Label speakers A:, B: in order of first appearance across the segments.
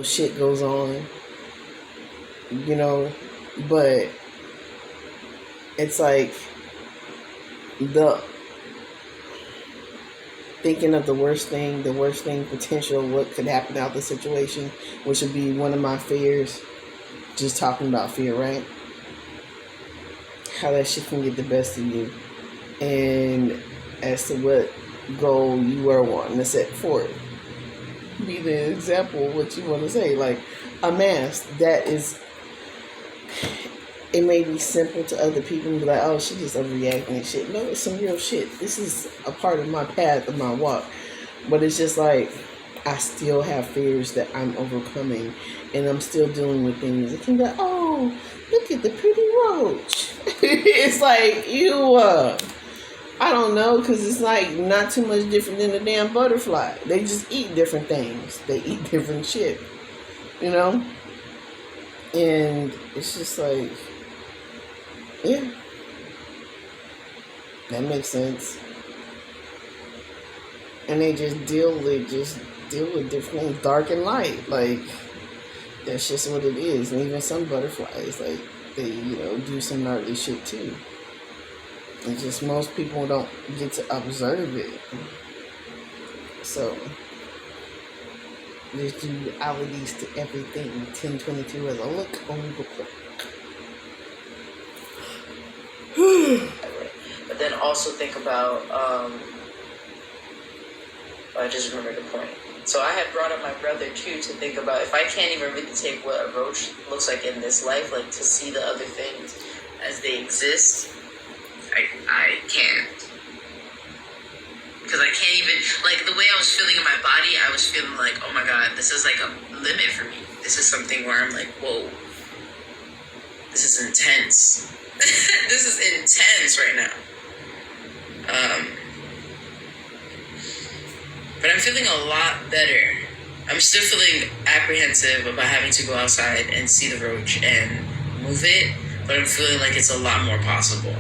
A: shit goes on, but it's like the thinking of the worst thing potential, what could happen out of the situation, which would be one of my fears. Just talking about fear, right? How that shit can get the best of you, and as to what goal you were wanting to set forth. Be the example of what you want to say, like a mask that is. It may be simple to other people and be like, oh, she just overreacting and shit. No, it's some real shit. This is a part of my path, of my walk. But it's just like, I still have fears that I'm overcoming. And I'm still dealing with things. It can be like, oh, look at the pretty roach. It's like, I don't know, because it's like not too much different than a damn butterfly. They just eat different things. They eat different shit. And it's just like, yeah, that makes sense. And they just deal with different things, dark and light. Like, that's just what it is. And even some butterflies, like, they, do some gnarly shit too. It's just most people don't get to observe it. So, there's dualities to everything. 1022 as a look on the clock.
B: But then also think about, I just remembered the point. So I had brought up my brother too to think about, if I can't even really take what a roach looks like in this life, like to see the other things as they exist, I can't. Because I can't even, like the way I was feeling in my body, I was feeling like, oh my God, this is like a limit for me. This is something where I'm like, whoa, this is intense. This is intense right now. But I'm feeling a lot better. I'm still feeling apprehensive about having to go outside and see the roach and move it, but I'm feeling like it's a lot more possible.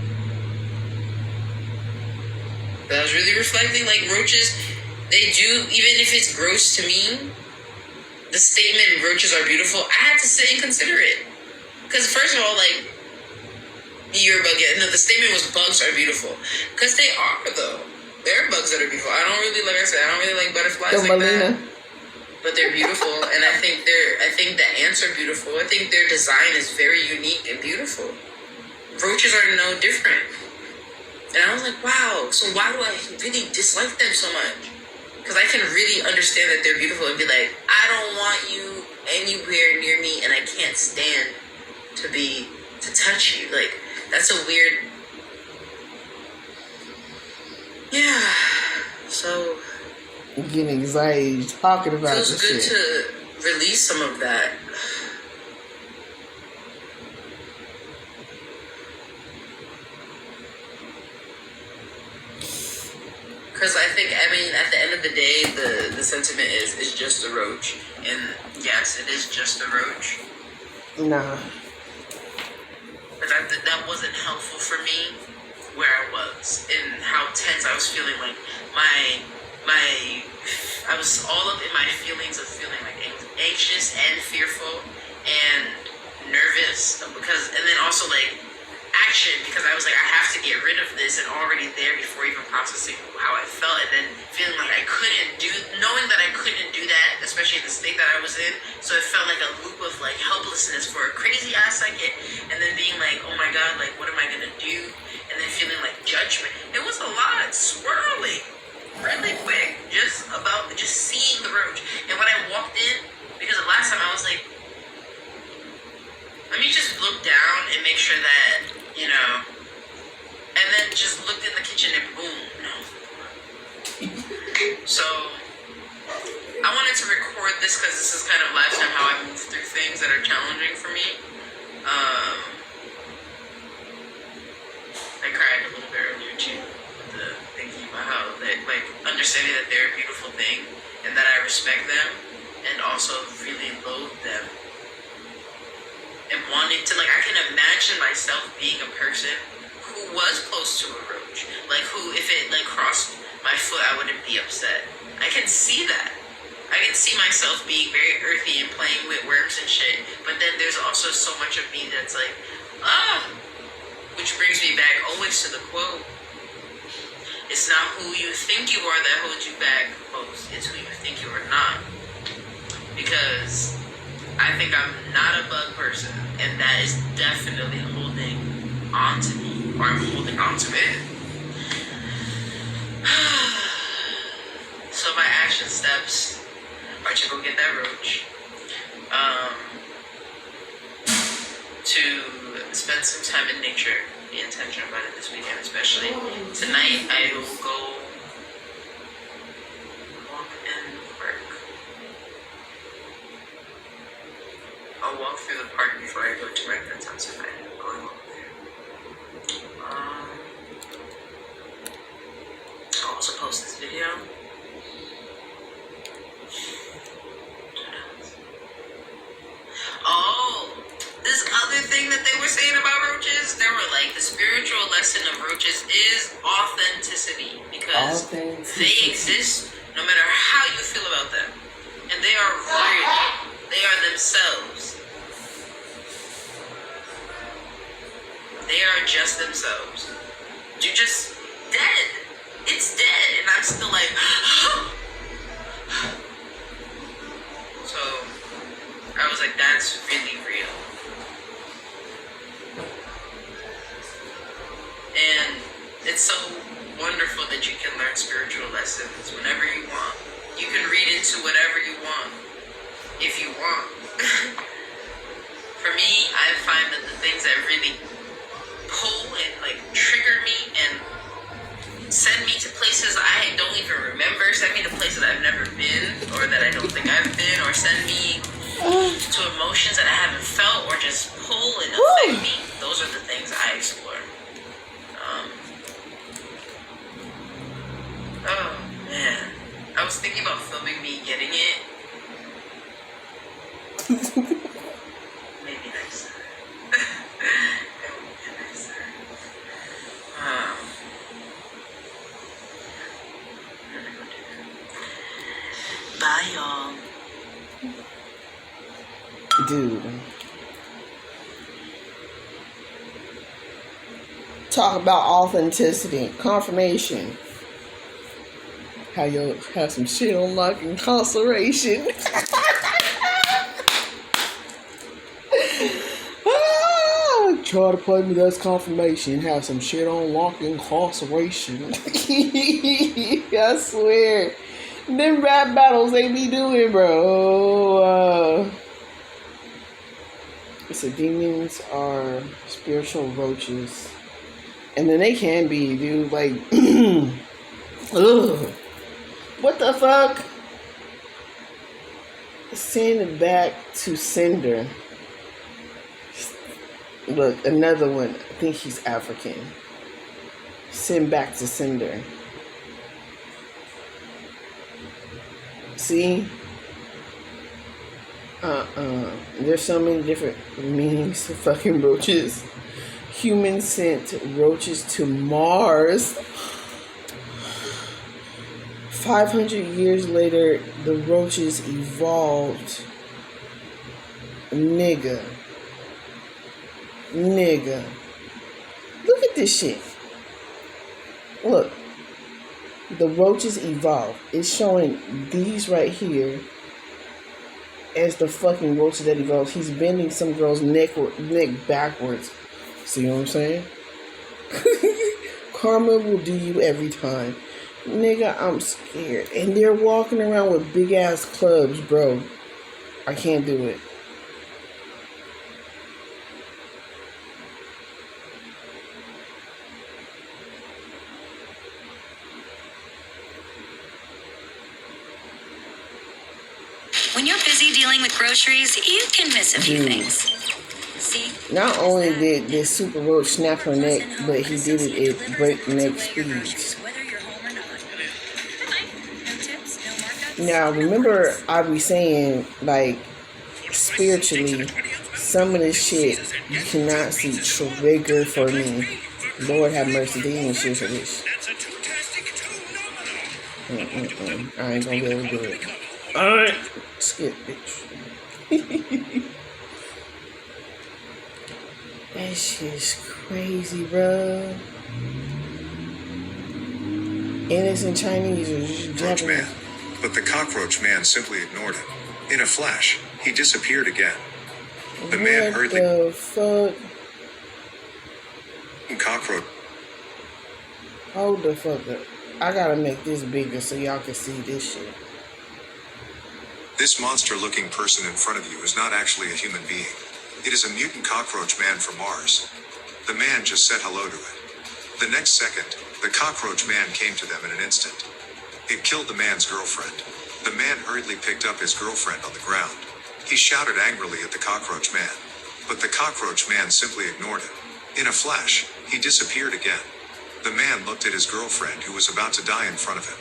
B: But I was really reflecting, like roaches, they do, even if it's gross to me, the statement roaches are beautiful, I had to sit and consider it. Because first of all, like, you're bugging. No, the statement was bugs are beautiful. Because they are, though. There are bugs that are beautiful. I don't really, like I said, I don't really like butterflies like that. But they're beautiful. And I think the ants are beautiful. I think their design is very unique and beautiful. Roaches are no different. And I was like, wow, so why do I really dislike them so much? Because I can really understand that they're beautiful and be like, I don't want you anywhere near me and I can't stand to touch you. Like, that's a weird, yeah, so.
A: I'm getting anxiety talking about this shit.
B: It feels good to release some of that. Because I think, at the end of the day, the sentiment is just a roach. And yes, it is just a roach.
A: Nah.
B: But that wasn't helpful for me where I was and how tense I was feeling. Like, I was all up in my feelings of feeling like anxious and fearful and nervous. And then also like, action, because I was like, I have to get rid of this, and already there before even processing how I felt, and then feeling like knowing that I couldn't do that, especially in the state that I was in. So it felt like a loop of like helplessness for a crazy ass second, and then being like, oh my God, like what am I gonna do? And then feeling like judgment. It was a lot swirling really quick, just seeing the roach. And when I walked in, because the last time I was like, let me just look down and make sure that, and then just looked in the kitchen and boom, no. So, I wanted to record this because this is kind of last time how I move through things that are challenging for me. I cried a little bit earlier too, thinking about how, like, understanding that they're a beautiful thing and that I respect them and also really loathe them. And wanting to, like, I can imagine myself being a person who was close to a roach. Like, who, if it, like, crossed my foot, I wouldn't be upset. I can see that. I can see myself being very earthy and playing with worms and shit, but then there's also so much of me that's like, which brings me back always to the quote. It's not who you think you are that holds you back most, it's who you think you are not. Because I think I'm not a bug person, and that is definitely holding on to me, or I'm holding on to it. So my action steps are to go get that roach, to spend some time in nature, be intentional about it this weekend especially. Tonight I will go walk in the park. I'll walk through the park before I go to my friend's house if I'm going over there. I'll also post this video. Oh, this other thing that they were saying about roaches, they were like, the spiritual lesson of roaches is authenticity, because they exist no matter how you feel about them, and they are real. They are themselves. They are just themselves. You're just dead. It's dead, and I'm still like, so I was like, that's really real. And it's so wonderful that you can learn spiritual lessons whenever you want. You can read into whatever you want, if you want. For me, I find that the things that really pull and like trigger me and send me to places I don't even remember, send me to places I've never been, or that I don't think I've been, or send me to emotions that I haven't felt, or just pull and affect me. Those are the things I explore. Oh man, I was thinking about filming me getting it. Maybe next time. Maybe next time. I'm gonna go do that. Bye, y'all.
A: Dude. Talk about authenticity, confirmation. How you'll have some shit on lock incarceration. Try to play me, that's confirmation. Have some shit on lock incarceration. I swear. Them rap battles they be doing, bro. So demons are spiritual roaches. And then they can be, dude, like, ugh. What the fuck? Send back to sender. Look, another one. I think he's African. Send back to sender. See? There's so many different meanings to fucking roaches. Humans sent roaches to Mars. 500 years later, the roaches evolved. Nigga. Look at this shit. Look. The roaches evolved. It's showing these right here as the fucking roaches that evolved. He's bending some girl's neck backwards. See what I'm saying? Karma will do you every time. Nigga, I'm scared. And they're walking around with big ass clubs, bro. I can't do it.
C: When you're busy dealing with groceries, you can miss a few things. See?
A: Not only did this super roach snap her neck, but he did it at breakneck speeds. Now, remember I be saying, like, spiritually, some of this shit you cannot see trigger for me. Lord have mercy, they ain't shit for this. I ain't gonna be able to do it. Alright. Skip, bitch. That shit's crazy, bro. And it's in Chinese or
D: Cockroach
A: Japanese.
D: Man. But the cockroach man simply ignored him. In a flash, he disappeared again. The man hurriedly...
A: What the fuck?
D: Cockroach...
A: Hold the fuck up. I gotta make this bigger so y'all can see this shit.
D: This monster-looking person in front of you is not actually a human being. It is a mutant cockroach man from Mars. The man just said hello to it. The next second, the cockroach man came to them in an instant. It killed the man's girlfriend. The man hurriedly picked up his girlfriend on the ground. He shouted angrily at the cockroach man. But the cockroach man simply ignored him. In a flash, he disappeared again. The man looked at his girlfriend who was about to die in front of him.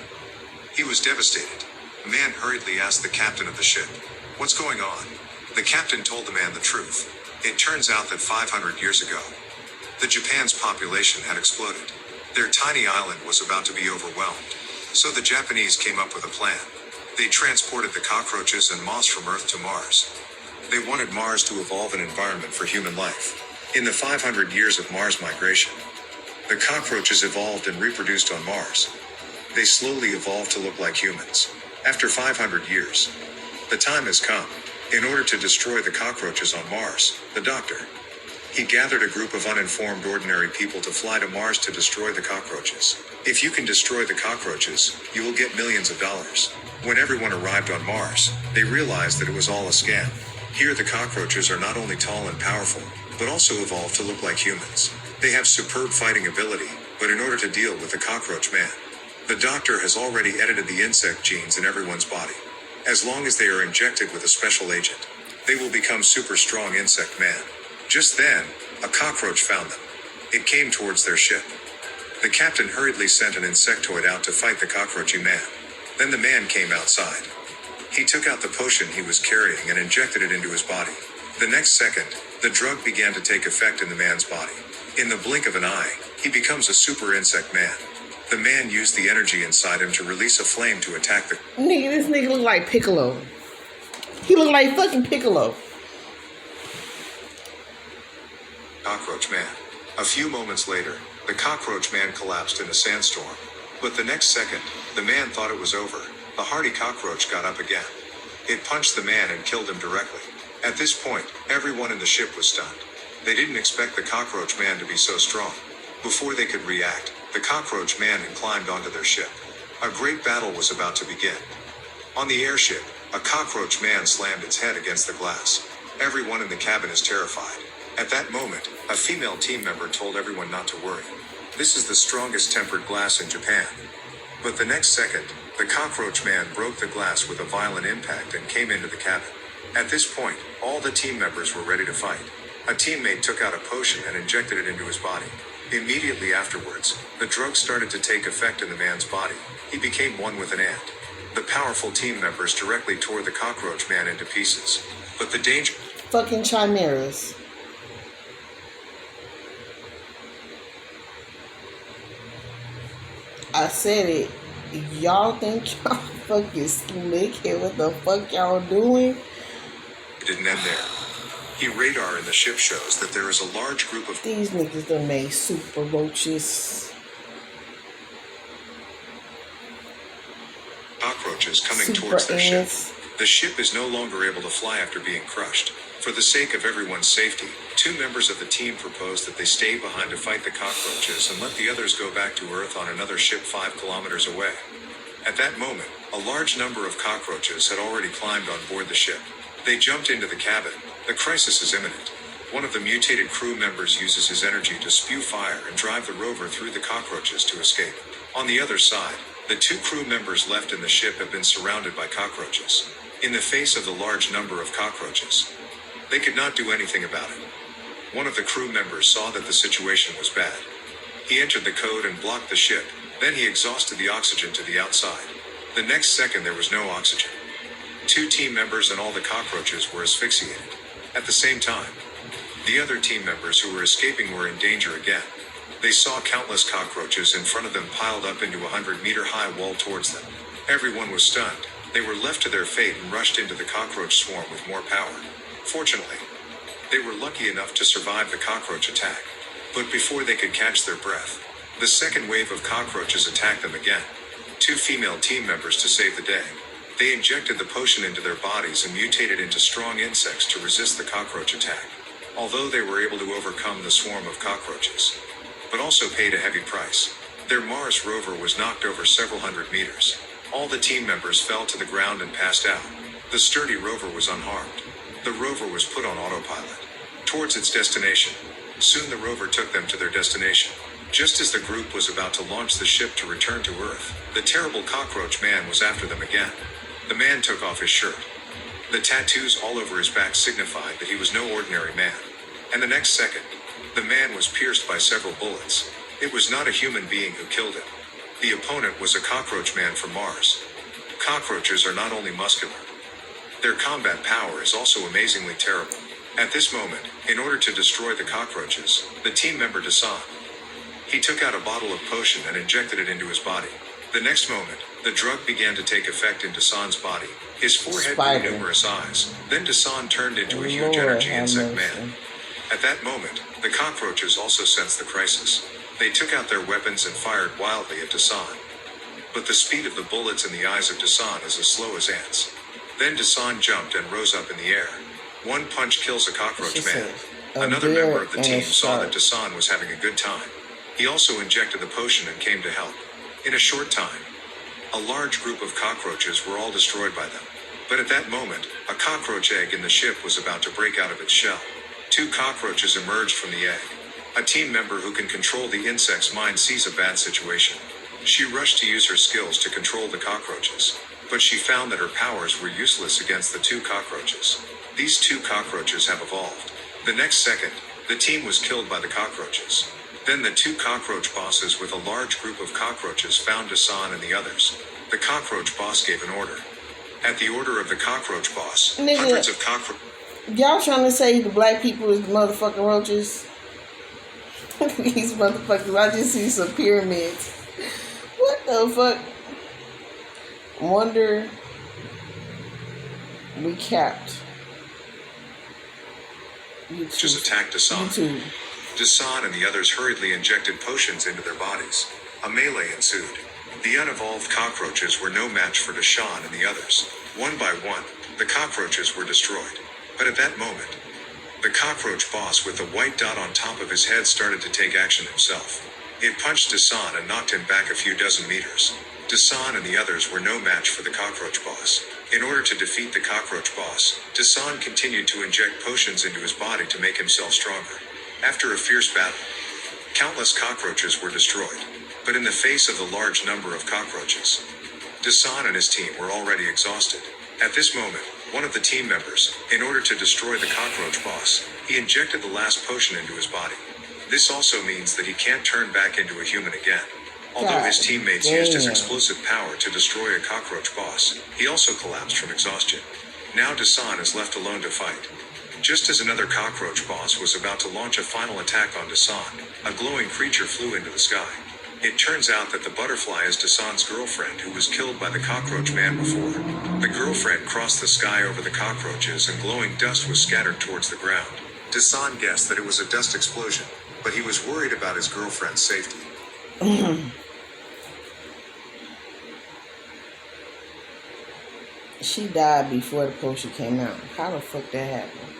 D: He was devastated. The man hurriedly asked the captain of the ship, "What's going on?" The captain told the man the truth. It turns out that 500 years ago, the Japan's population had exploded. Their tiny island was about to be overwhelmed. So the Japanese came up with a plan. They transported the cockroaches and moss from Earth to Mars. They wanted Mars to evolve an environment for human life. In the 500 years of Mars migration, the cockroaches evolved and reproduced on Mars. They slowly evolved to look like humans. After 500 years, the time has come. In order to destroy the cockroaches on Mars, the doctor, he gathered a group of uninformed ordinary people to fly to Mars to destroy the cockroaches. If you can destroy the cockroaches, you will get millions of dollars. When everyone arrived on Mars, they realized that it was all a scam. Here the cockroaches are not only tall and powerful, but also evolved to look like humans. They have superb fighting ability, but in order to deal with the cockroach man, the doctor has already edited the insect genes in everyone's body. As long as they are injected with a special agent, they will become super strong insect man. Just then, a cockroach found them. It came towards their ship. The captain hurriedly sent an insectoid out to fight the cockroachy man. Then the man came outside. He took out the potion he was carrying and injected it into his body. The next second, the drug began to take effect in the man's body. In the blink of an eye, he becomes a super insect man. The man used the energy inside him to release a flame to attack the...
A: Nigga, this nigga look like Piccolo. He look like fucking Piccolo.
D: cockroach man. A few moments later, the cockroach man collapsed in a sandstorm. But the next second, the man thought it was over. The hardy cockroach got up again. It punched the man and killed him directly. At this point, everyone in the ship was stunned. They didn't expect the cockroach man to be so strong. Before they could react, the cockroach man had climbed onto their ship. A great battle was about to begin. On the airship, a cockroach man slammed its head against the glass. Everyone in the cabin is terrified. At that moment, a female team member told everyone not to worry. This is the strongest tempered glass in Japan. But the next second, the cockroach man broke the glass with a violent impact and came into the cabin. At this point, all the team members were ready to fight. A teammate took out a potion and injected it into his body. Immediately afterwards, the drug started to take effect in the man's body. He became one with an ant. The powerful team members directly tore the cockroach man into pieces. But the danger...
A: Fucking chimeras. I said it. Y'all think y'all fucking slick and what the fuck y'all doing?
D: didn't end there. The radar in the ship shows that there is a large group of...
A: These niggas done made super roaches.
D: cockroaches coming
A: Super
D: towards their ship.
A: ants.
D: The ship is no longer able to fly after being crushed. For the sake of everyone's safety, 2 members of the team proposed that they stay behind to fight the cockroaches and let the others go back to Earth on another ship 5 kilometers away. At that moment, a large number of cockroaches had already climbed on board the ship. They jumped into the cabin. The crisis is imminent. One of the mutated crew members uses his energy to spew fire and drive the rover through the cockroaches to escape. On the other side, the 2 crew members left in the ship have been surrounded by cockroaches. In the face of the large number of cockroaches, they could not do anything about it. One of the crew members saw that the situation was bad. He entered the code and blocked the ship. Then he exhausted the oxygen to the outside. The next second there was no oxygen. 2 team members and all the cockroaches were asphyxiated. At the same time, the other team members who were escaping were in danger again. They saw countless cockroaches in front of them piled up into a 100-meter high wall towards them. Everyone was stunned. They were left to their fate and rushed into the cockroach swarm with more power. Fortunately, they were lucky enough to survive the cockroach attack. But before they could catch their breath, the second wave of cockroaches attacked them again. 2 female team members to save the day. They injected the potion into their bodies and mutated into strong insects to resist the cockroach attack. Although they were able to overcome the swarm of cockroaches, but also paid a heavy price. Their Mars rover was knocked over several hundred meters. All the team members fell to the ground and passed out. The sturdy rover was unharmed. The rover was put on autopilot towards its destination. Soon the rover took them to their destination. Just as the group was about to launch the ship to return to Earth, the terrible cockroach man was after them again. The man took off his shirt. The tattoos all over his back signified that he was no ordinary man. And the next second, the man was pierced by several bullets. It was not a human being who killed him. The opponent was a cockroach man from Mars. Cockroaches are not only muscular, their combat power is also amazingly terrible. At this moment, in order to destroy the cockroaches, the team member Dasan, he took out a bottle of potion and injected it into his body. The next moment, the drug began to take effect in Dasan's body. His forehead grew numerous eyes. Then Dasan turned into a huge energy insect man. At that moment, the cockroaches also sensed the crisis. They took out their weapons and fired wildly at Dasan. But the speed of the bullets in the eyes of Dasan is as slow as ants. Then Dasan jumped and rose up in the air. One punch kills a cockroach man. Another member of the team saw that Dasan was having a good time. He also injected the potion and came to help. In a short time, a large group of cockroaches were all destroyed by them. But at that moment, a cockroach egg in the ship was about to break out of its shell. 2 cockroaches emerged from the egg. A team member who can control the insect's mind sees a bad situation. She rushed to use her skills to control the cockroaches, but she found that her powers were useless against the 2 cockroaches. These 2 cockroaches have evolved. The next second, the team was killed by the cockroaches. Then the 2 cockroach bosses with a large group of cockroaches found Dasan and the others. The cockroach boss gave an order. At the order of the cockroach boss, hundreds of cockroaches...
A: Y'all trying to say the black people is motherfucking roaches? These motherfuckers, I just see some pyramids. What the fuck? Wonder recapped.
D: Just attacked Dasan. Dasan and the others hurriedly injected potions into their bodies. A melee ensued. The unevolved cockroaches were no match for Dasan and the others. One by one, the cockroaches were destroyed. But at that moment, the cockroach boss with the white dot on top of his head started to take action himself. It punched Dasan and knocked him back a few dozen meters. Dasan and the others were no match for the cockroach boss. In order to defeat the cockroach boss, Dasan continued to inject potions into his body to make himself stronger. After a fierce battle, countless cockroaches were destroyed. But in the face of the large number of cockroaches, Dasan and his team were already exhausted. At this moment, one of the team members, in order to destroy the cockroach boss, he injected the last potion into his body. This also means that he can't turn back into a human again. Although his teammates used his explosive power to destroy a cockroach boss, he also collapsed from exhaustion. Now Dasan is left alone to fight. Just as another cockroach boss was about to launch a final attack on Dasan, a glowing creature flew into the sky. It turns out that the butterfly is Dasan's girlfriend who was killed by the cockroach man before. The girlfriend crossed the sky over the cockroaches and glowing dust was scattered towards the ground. Dasan guessed that it was a dust explosion, but he was worried about his girlfriend's safety.
A: She died before the potion came out. How the fuck that happened?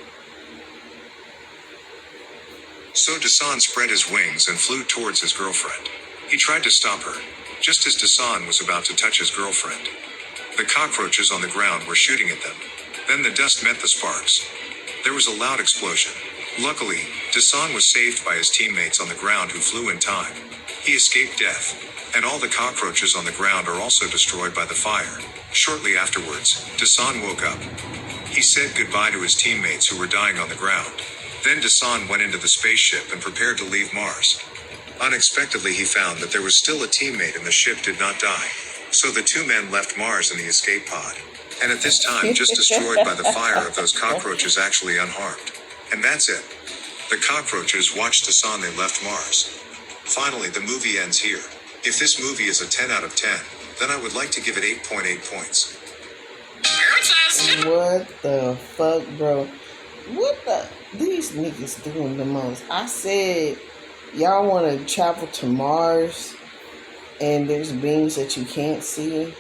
D: So Dasan spread his wings and flew towards his girlfriend. He tried to stop her, just as Dasan was about to touch his girlfriend. The cockroaches on the ground were shooting at them. Then the dust met the sparks. There was a loud explosion. Luckily, Dasan was saved by his teammates on the ground who flew in time. He escaped death, and all the cockroaches on the ground are also destroyed by the fire. Shortly afterwards, Dasan woke up. He said goodbye to his teammates who were dying on the ground. Then Dasan went into the spaceship and prepared to leave Mars. Unexpectedly, he found that there was still a teammate and the ship did not die. So the 2 men left Mars in the escape pod. And at this time, just destroyed by the fire of those cockroaches actually unharmed. And that's it. The cockroaches watched Dasan, they left Mars. Finally, the movie ends here. If this movie is a 10 out of 10, then I would like to give it 8.8 points.
A: What the fuck, bro? What the? These niggas doing the most. I said, y'all want to travel to Mars and there's beings that you can't see? What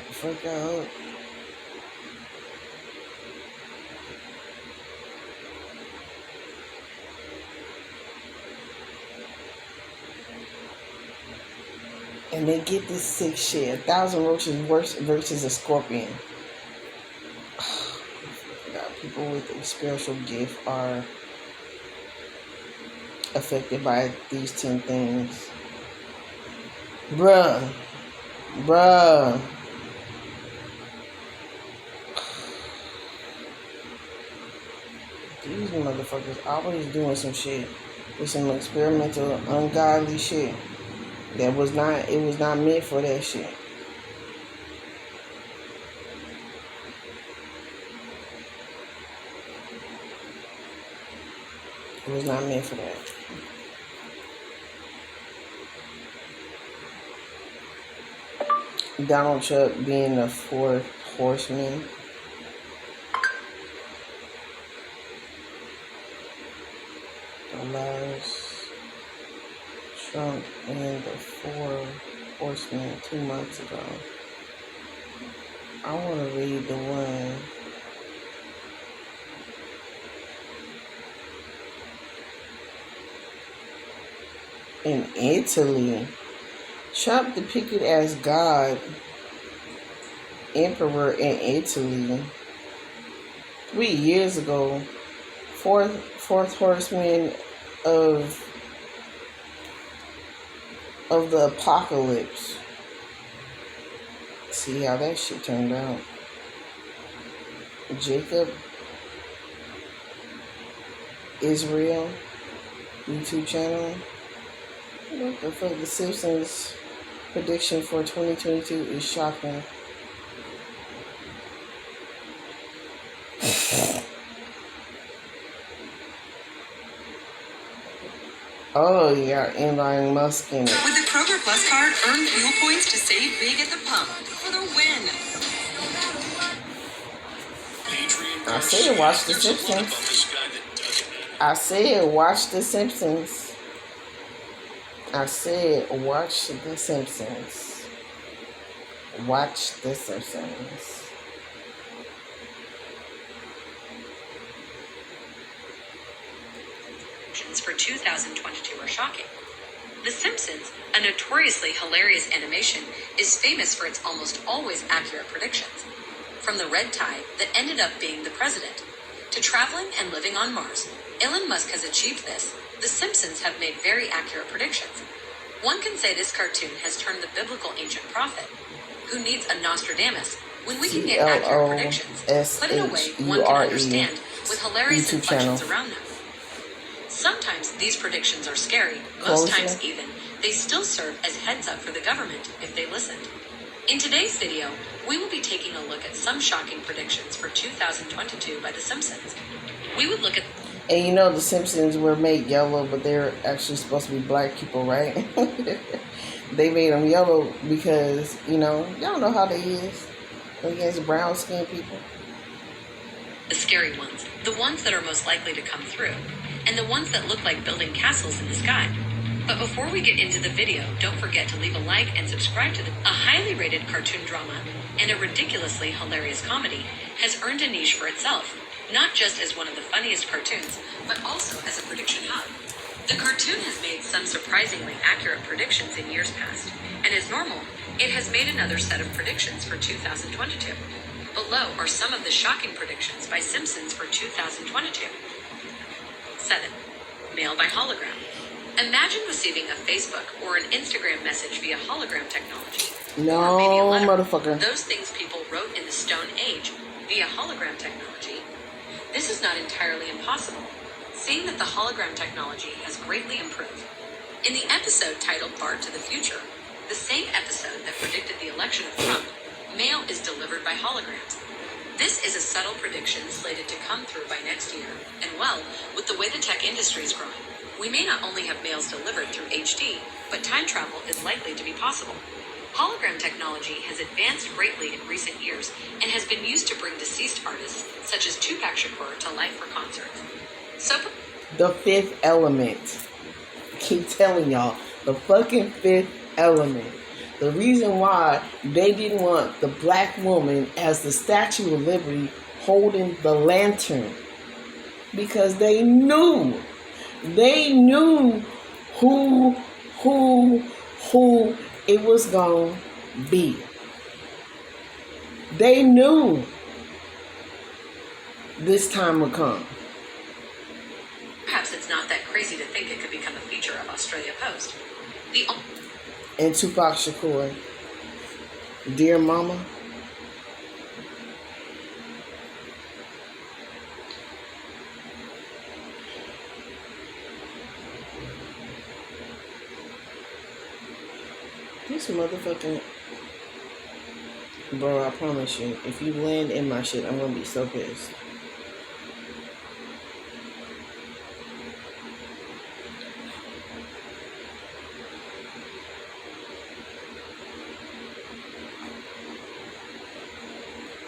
A: the fuck out? And they get this sick shit. 1,000 roaches worse versus a scorpion. People with a spiritual gift are affected by these 10 things. Bruh. These motherfuckers always doing some shit with some experimental, ungodly shit. It was not meant for that shit. It was not meant for that. Donald Trump being the fourth horseman. Allows Trump and the four horsemen 2 months ago. I want to read the one. In Italy, Trump depicted as God, emperor in Italy 3 years ago, fourth horseman of the apocalypse. See how that shit turned out. Jacob Israel YouTube channel. What the fuck? The Simpsons prediction for 2022 is shocking. Oh, yeah, Elon Musk in it.
C: With the Kroger Plus card, earn fuel points to save big at the pump for the win.
A: I said watch The Simpsons. I said watch The Simpsons. I said watch The Simpsons. Watch The Simpsons.
C: For 2022 are shocking. The Simpsons, a notoriously hilarious animation, is famous for its almost always accurate predictions. From the red tie that ended up being the president, to traveling and living on Mars, Elon Musk has achieved this. The Simpsons have made very accurate predictions. One can say this cartoon has turned the biblical ancient prophet, who needs a Nostradamus, when we can get accurate predictions, put in a way one can understand, with hilarious inflections around them. Sometimes these predictions are scary, most times even, they still serve as heads up for the government if they listened. In today's video, we will be taking a look at some shocking predictions for 2022 by The Simpsons. We would look at...
A: And you know the Simpsons were made yellow, but they're actually supposed to be black people, right? They made them yellow because, you know, y'all know how they is against brown-skinned people.
C: The scary ones, the ones that are most likely to come through, and the ones that look like building castles in the sky. But before we get into the video, don't forget to leave a like and subscribe to a highly rated cartoon drama and a ridiculously hilarious comedy has earned a niche for itself, not just as one of the funniest cartoons, but also as a prediction hub. The cartoon has made some surprisingly accurate predictions in years past, and as normal, it has made another set of predictions for 2022. Below are some of the shocking predictions by Simpsons for 2022. 7. Mail by hologram. Imagine receiving a Facebook or an Instagram message via hologram technology.
A: No,
C: or maybe a letter.
A: motherfucker.
C: Those things people wrote in the Stone Age via hologram technology. This is not entirely impossible, seeing that the hologram technology has greatly improved. In the episode titled Bart to the Future, the same episode that predicted the election of Trump, mail is delivered by holograms. This is a subtle prediction slated to come through by next year, and well, with the way the tech industry is growing, we may not only have mails delivered through HD, but time travel is likely to be possible. Hologram technology has advanced greatly in recent years and has been used to bring deceased artists such as Tupac Shakur to life for concerts. So,
A: The Fifth Element. I keep telling y'all, the fucking Fifth Element. The reason why they didn't want the black woman as the Statue of Liberty holding the lantern, because they knew who it was gonna be. They knew this time would come.
C: perhaps it's not that crazy to think it could become a feature of Australia Post.
A: And Tupac Shakur, Dear Mama. This motherfucking... Bro, I promise you, if you land in my shit, I'm gonna be so pissed.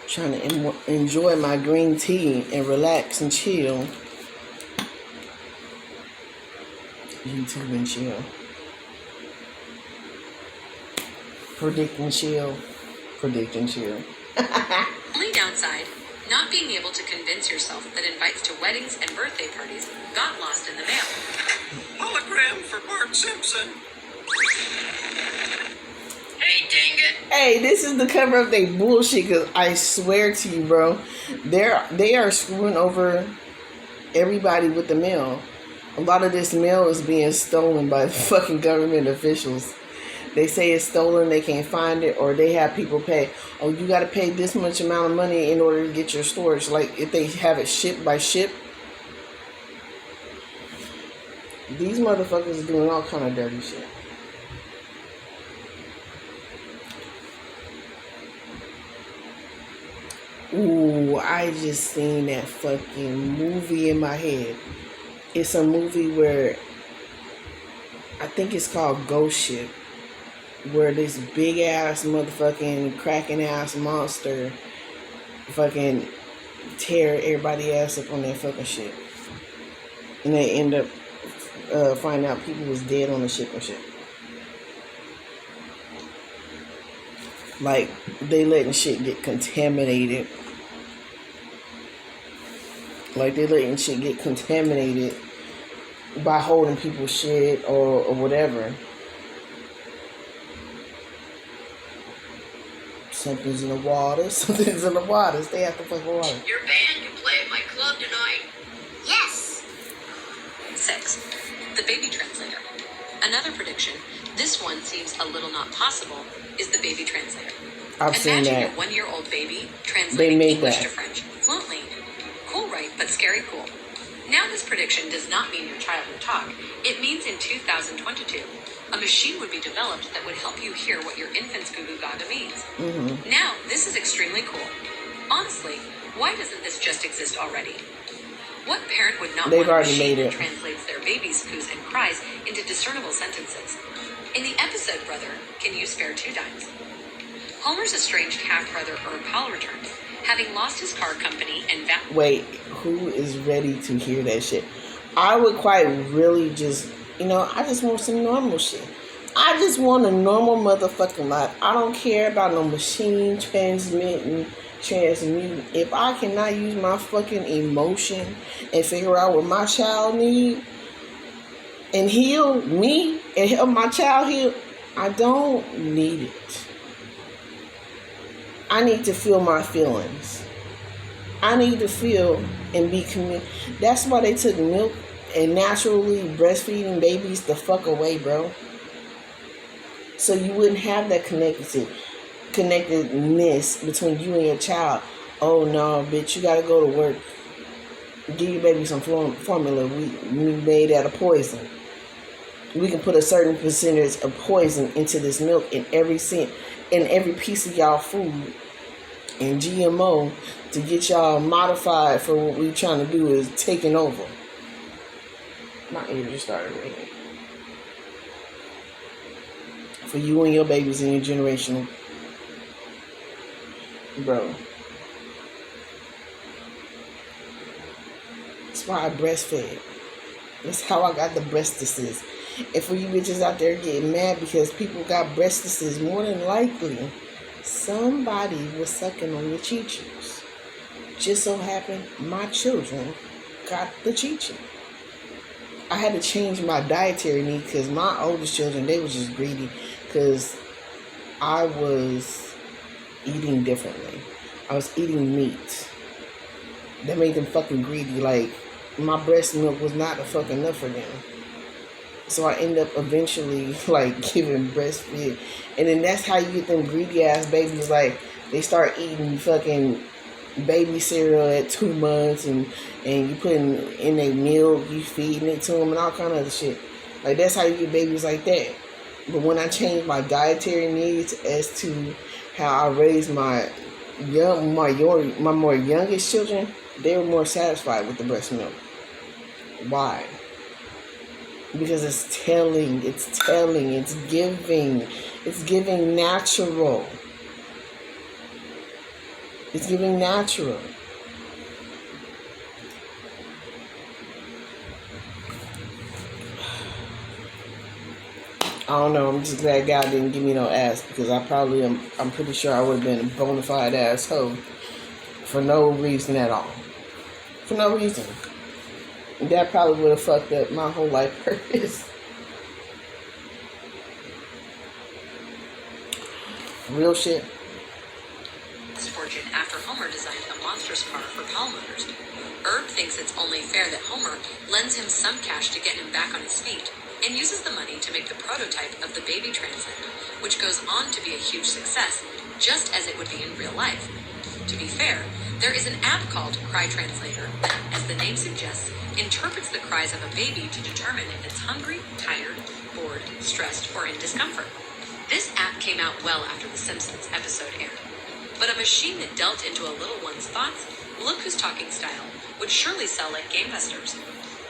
A: Trying to enjoy my green tea and relax and chill. YouTube and chill. Predicting chill.
C: Only downside, not being able to convince yourself that invites to weddings and birthday parties got lost in the mail.
E: Hologram for Bart Simpson.
B: Hey, dang it.
A: Hey, this is the cover of they bullshit, because I swear to you, bro, they are screwing over everybody with the mail. A lot of this mail is being stolen by fucking government officials. They say it's stolen, they can't find it, or they have people pay. Oh, you got to pay this much amount of money in order to get your storage. Like, if they have it shipped by ship. These motherfuckers are doing all kind of dirty shit. Ooh, I just seen that fucking movie in my head. It's a movie where I think it's called Ghost Ship, where this big ass motherfucking cracking ass monster fucking tear everybody ass up on that fucking ship, and they end up finding out people was dead on the ship and shit. Like, they letting shit get contaminated. Like, they letting shit get contaminated by holding people's shit or whatever. Something's in the water. Something's in the water. Stay out the fucking water.
B: Your band can play at my club tonight. Yes.
C: 6. The baby translator. Another prediction, this one seems a little not possible, is the baby translator.
A: I've seen
C: Imagine
A: that.
C: your 1-year-old baby translating
A: made
C: English
A: that.
C: to French fluently. Cool, right? But scary cool. Now this prediction does not mean your child will talk. It means in 2022, a machine would be developed that would help you hear what your infant's goo-goo gaga means.
A: Mm-hmm.
C: Now, this is extremely cool. Honestly, why doesn't this just exist already? What parent would not
A: They've
C: want a
A: already
C: machine
A: made
C: that
A: it.
C: translates their baby's coos and cries into discernible sentences? In the episode Brother, Can You Spare 2 Dimes? Homer's estranged half-brother Herb Powell returns, having lost his car company and
A: Wait, who is ready to hear that shit? I would quite really just, I just want some normal shit. I just want a normal motherfucking life. I don't care about no machine transmuting. If I cannot use my fucking emotion and figure out what my child needs and heal me and help my child heal, I don't need it. I need to feel my feelings. I need to feel and be That's why they took milk and naturally breastfeeding babies the fuck away, bro. So you wouldn't have that connectedness between you and your child. Oh no, bitch, you gotta go to work. Give your baby some formula we made out of poison. We can put a certain percentage of poison into this milk in every piece of y'all food, and GMO to get y'all modified for what we trying to do is taking over. My ear just started ringing. for you and your babies and your generation, bro. That's why I breastfed. That's how I got the breastises. And for you bitches out there getting mad because people got breastises, more than likely somebody was sucking on your cheeches. Just so happened my children got the cheeching. I had to change my dietary need because my oldest children, they was just greedy because I was eating differently. I was eating meat. That made them fucking greedy. Like, my breast milk was not fucking enough for them. So I end up eventually, like, giving breastfeed. And then that's how you get them greedy-ass babies. Like, they start eating fucking baby cereal at 2 months. And you putting in their milk, you feeding it to them and all kind of other shit. Like, that's how you get babies like that. But when I changed my dietary needs as to how I raised my more youngest children, they were more satisfied with the breast milk. Why? Because it's telling, it's giving natural. It's giving natural. I don't know, I'm just glad God didn't give me no ass because I'm pretty sure I would have been a bona fide asshole for no reason at all. For no reason. That probably would have fucked up my whole life purpose. Real shit.
C: Fortune after Homer designed a monstrous car for Powell Motors. Herb thinks it's only fair that Homer lends him some cash to get him back on his feet and uses the money to make the prototype of the baby translator, which goes on to be a huge success, just as it would be in real life. To be fair, there is an app called Cry Translator that, as the name suggests, interprets the cries of a baby to determine if it's hungry, tired, bored, stressed, or in discomfort. This app came out well after the Simpsons episode aired. But a machine that delved into a little one's thoughts, look who's talking style, would surely sell like gangbusters.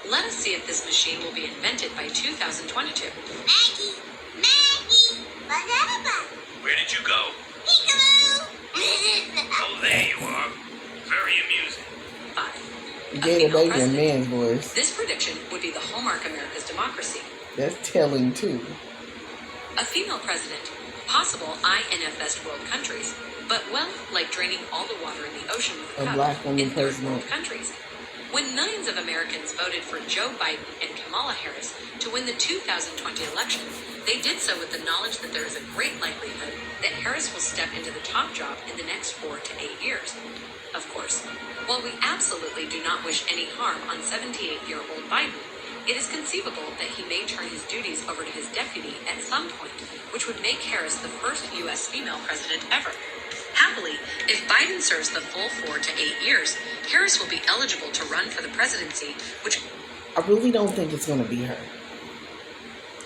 C: Let us see if this machine will be invented by 2022.
F: Maggie!
E: Where did you go?
F: Peekaboo!
E: Oh, there you are. Very amusing.
C: 5.
A: You gave a baby a man's voice.
C: This prediction would be the hallmark America's democracy.
A: That's telling too.
C: A female president, possible INFS world countries, but well, like draining all the water in the ocean with a cup
A: black woman
C: in third
A: president.
C: world countries. When millions of Americans voted for Joe Biden and Kamala Harris to win the 2020 election, they did so with the knowledge that there is a great likelihood that Harris will step into the top job in the next 4 to 8 years. Of course, while we absolutely do not wish any harm on 78-year-old Biden, it is conceivable that he may turn his duties over to his deputy at some point, which would make Harris the first U.S. female president ever. Happily, if Biden serves the full 4 to 8 years, Harris will be eligible to run for the presidency, which
A: I really don't think it's going to be her.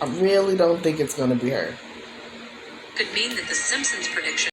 A: I really don't think it's going to be her.
C: could mean that the Simpsons prediction